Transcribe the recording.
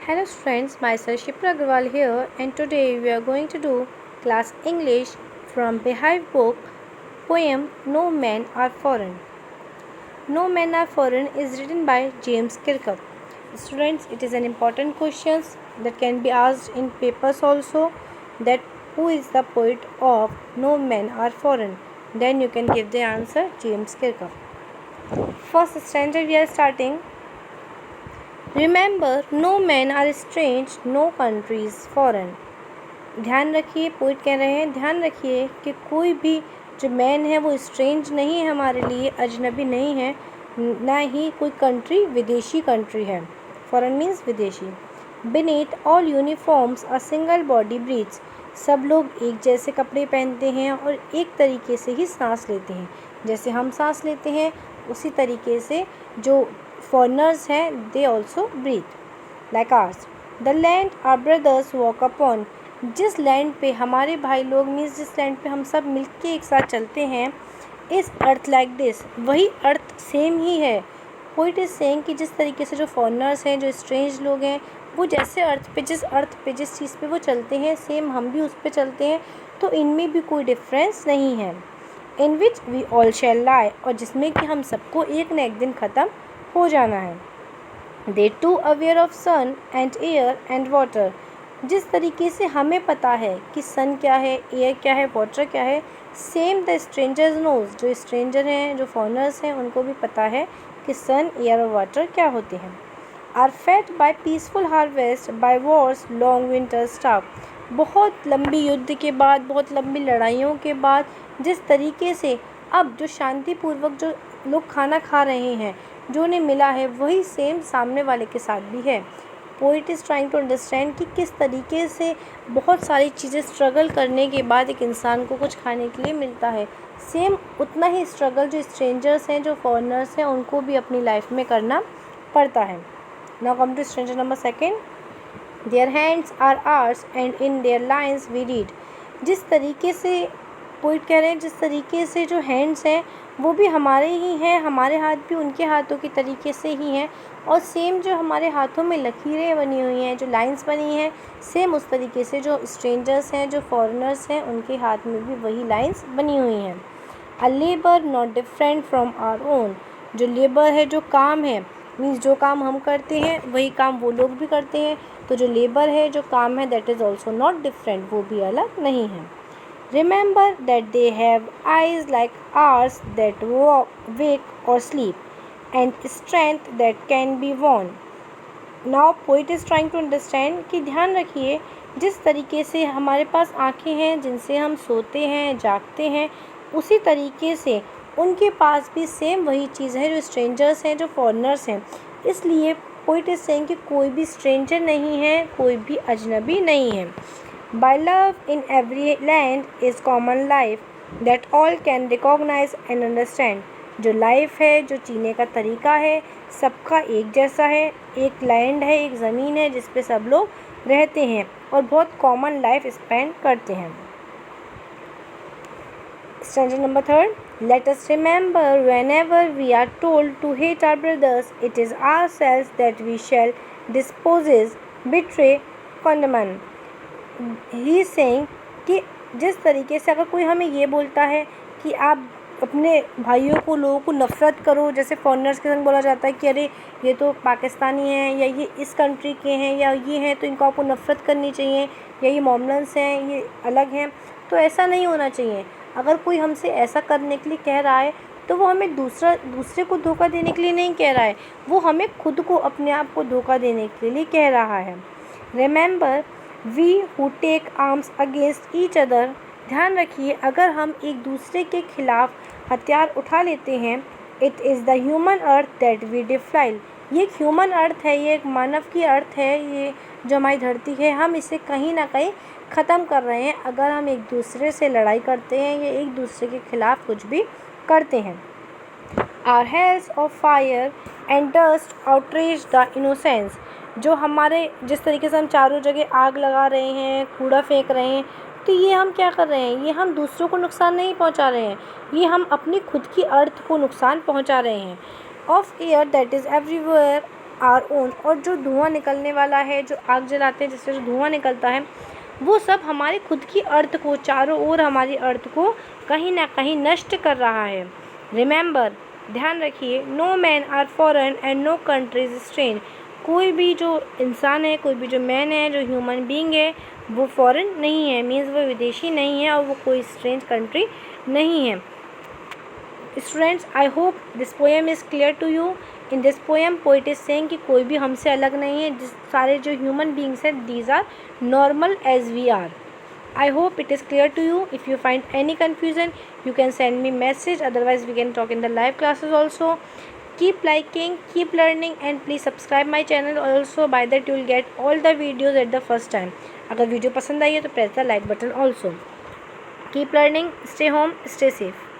Hello students, myself Shipra Agarwal here, and today we are going to do class English from Behive book poem No Men Are Foreign. No Men Are Foreign is written by James Kirkup. Students, it is an important question that can be asked in papers also, that who is the poet of No Men Are Foreign. Then you can give the answer James Kirkup. First stanza we are starting. Remember, no men are strange, no country is foreign. ध्यान रखिए, poet कह रहे हैं ध्यान रखिए कि कोई भी जो मैन है वो स्ट्रेंज नहीं है हमारे लिए, अजनबी नहीं है, ना ही कोई कंट्री विदेशी कंट्री है. फॉरेन मीन्स विदेशी. Beneath all uniforms a single body breathes. सब लोग एक जैसे कपड़े पहनते हैं और एक तरीके से ही सांस लेते हैं. जैसे हम सांस लेते हैं उसी तरीके से जो फॉरेनर्स हैं they also breathe like ours. The land our brothers walk upon. जिस लैंड पे हमारे भाई लोग मीन्स जिस लैंड पे हम सब मिलके एक साथ चलते हैं, इस अर्थ लाइक दिस, वही अर्थ सेम ही है. पोइट इज सेइंग कि जिस तरीके से जो फॉरेनर्स हैं, जो स्ट्रेंज लोग हैं, वो जैसे अर्थ पे जिस चीज़ पे वो चलते हैं सेम हम भी उस पे चलते हैं, तो इनमें भी कोई डिफरेंस नहीं है. इन विच वी ऑल शैल लाई. और जिसमें कि हम सबको एक न एक दिन ख़त्म हो जाना है. They to aware of sun and air and water. जिस तरीके से हमें पता है कि सन क्या है, एयर क्या है, वाटर क्या है, सेम द स्ट्रेंजर्स नोज. जो स्ट्रेंजर हैं, जो फॉरेनर्स हैं, उनको भी पता है कि सन, एयर और वाटर क्या होते हैं. Are fed by peaceful harvest by war's long winter starved. बहुत लंबी युद्ध के बाद, बहुत लंबी लड़ाइयों के बाद जिस तरीके से अब जो शांतिपूर्वक जो लोग खाना खा रहे हैं, जो उन्हें मिला है, वही सेम सामने वाले के साथ भी है. Poet is trying to understand कि किस तरीके से बहुत सारी चीज़ें स्ट्रगल करने के बाद एक इंसान को कुछ खाने के लिए मिलता है. सेम उतना ही स्ट्रगल जो स्ट्रेंजर्स हैं, जो फॉरेनर्स हैं, उनको भी अपनी लाइफ में करना पड़ता है. Now come to stanza number second. Their hands are ours and in their lines we read. जिस तरीके से पोइट कह रहे हैं, जिस तरीके से जो हैंड्स हैं वो भी हमारे ही हैं, हमारे हाथ भी उनके हाथों की तरीके से ही हैं, और सेम जो हमारे हाथों में लकीरें बनी हुई हैं, जो लाइंस बनी हैं, सेम उस तरीके से जो स्ट्रेंजर्स हैं, जो फॉरेनर्स हैं, उनके हाथ में भी वही लाइंस बनी हुई हैं. A labour not different from our own. जो लेबर है, जो काम है, मीन्स जो काम हम करते हैं वही काम वो लोग भी करते हैं, तो जो लेबर है, जो काम है, that is also not different, वो भी अलग नहीं है. Remember that they have eyes like ours that wake or sleep, and strength that can be won. Now poet is trying to understand कि ध्यान रखिए, जिस तरीके से हमारे पास आँखें हैं जिनसे हम सोते हैं, जागते हैं, उसी तरीके से उनके पास भी सेम वही चीज़ है, जो स्ट्रेंजर्स हैं, जो फॉरेनर्स हैं. इसलिए पोइट इज सेइंग कि कोई भी स्ट्रेंजर नहीं है, कोई भी अजनबी नहीं है. By love in every land is common life that all can recognize and understand. जो लाइफ है, जो जीने का तरीका है, सबका एक जैसा है. एक लैंड है, एक ज़मीन है जिस पे सब लोग रहते हैं और बहुत कॉमन लाइफ स्पेंड करते हैं. Stanza number third. Let us remember whenever we are told to hate our brothers, it is ourselves that we shall dispose, betray, condemn. He is saying कि जिस तरीके से अगर कोई हमें ये बोलता है कि आप अपने भाइयों को, लोगों को नफ़रत करो, जैसे फॉरेनर्स के संग बोला जाता है कि अरे ये तो पाकिस्तानी हैं, या ये इस कंट्री के हैं, या ये हैं तो इनको आपको नफ़रत करनी चाहिए, या ये मोमलन्स हैं, ये अलग हैं, तो ऐसा नहीं होना चाहिए. अगर कोई हमसे ऐसा करने के लिए कह रहा है तो वो हमें दूसरे को धोखा देने के लिए नहीं कह रहा है, वो हमें खुद को, अपने आप को धोखा देने के लिए कह रहा है. Remember we who take arms against each other. ध्यान रखिए, अगर हम एक दूसरे के खिलाफ हथियार उठा लेते हैं, it is the human earth that we defile. ये एक ह्यूमन अर्थ है, ये एक मानव की अर्थ है, ये जो हमारी धरती है, हम इसे कहीं ना कहीं ख़त्म कर रहे हैं अगर हम एक दूसरे से लड़ाई करते हैं या एक दूसरे के खिलाफ कुछ भी करते हैं. Are hells of fire and dust outreach the innocence. जो हमारे जिस तरीके से हम चारों जगह आग लगा रहे हैं, कूड़ा फेंक रहे हैं, तो ये हम क्या कर रहे हैं, ये हम दूसरों को नुकसान नहीं पहुंचा रहे हैं, ये हम अपनी खुद की अर्थ को नुकसान पहुंचा रहे हैं. Of air that is everywhere our own. और जो धुआं निकलने वाला है, जो आग जलाते हैं जिससे जो धुआं निकलता है, वो सब हमारे खुद की अर्थ को, चारों ओर हमारी अर्थ को कहीं ना कहीं नष्ट कर रहा है। रिमेंबर, ध्यान रखिए, no man are foreign and no country is strange. कोई भी जो इंसान है, कोई भी जो मैन है, जो ह्यूमन बीइंग है, वो फॉरेन नहीं है, मीन्स वो विदेशी नहीं है और वो कोई स्ट्रेंज कंट्री नहीं है। Students, I hope this poem is clear to you. In this poem poet is saying कि कोई भी हमसे अलग नहीं है, जिस सारे जो ह्यूमन बींग्स हैं, these are normal as we are. I hope it is clear to you. If you find any confusion, you can send me message. Otherwise, we can talk in the live classes also. Keep liking, keep learning, and please subscribe my channel also. By that, you will get all the videos at the first time. अगर video पसंद आई है तो press the like button also. Keep learning. Stay home. Stay safe.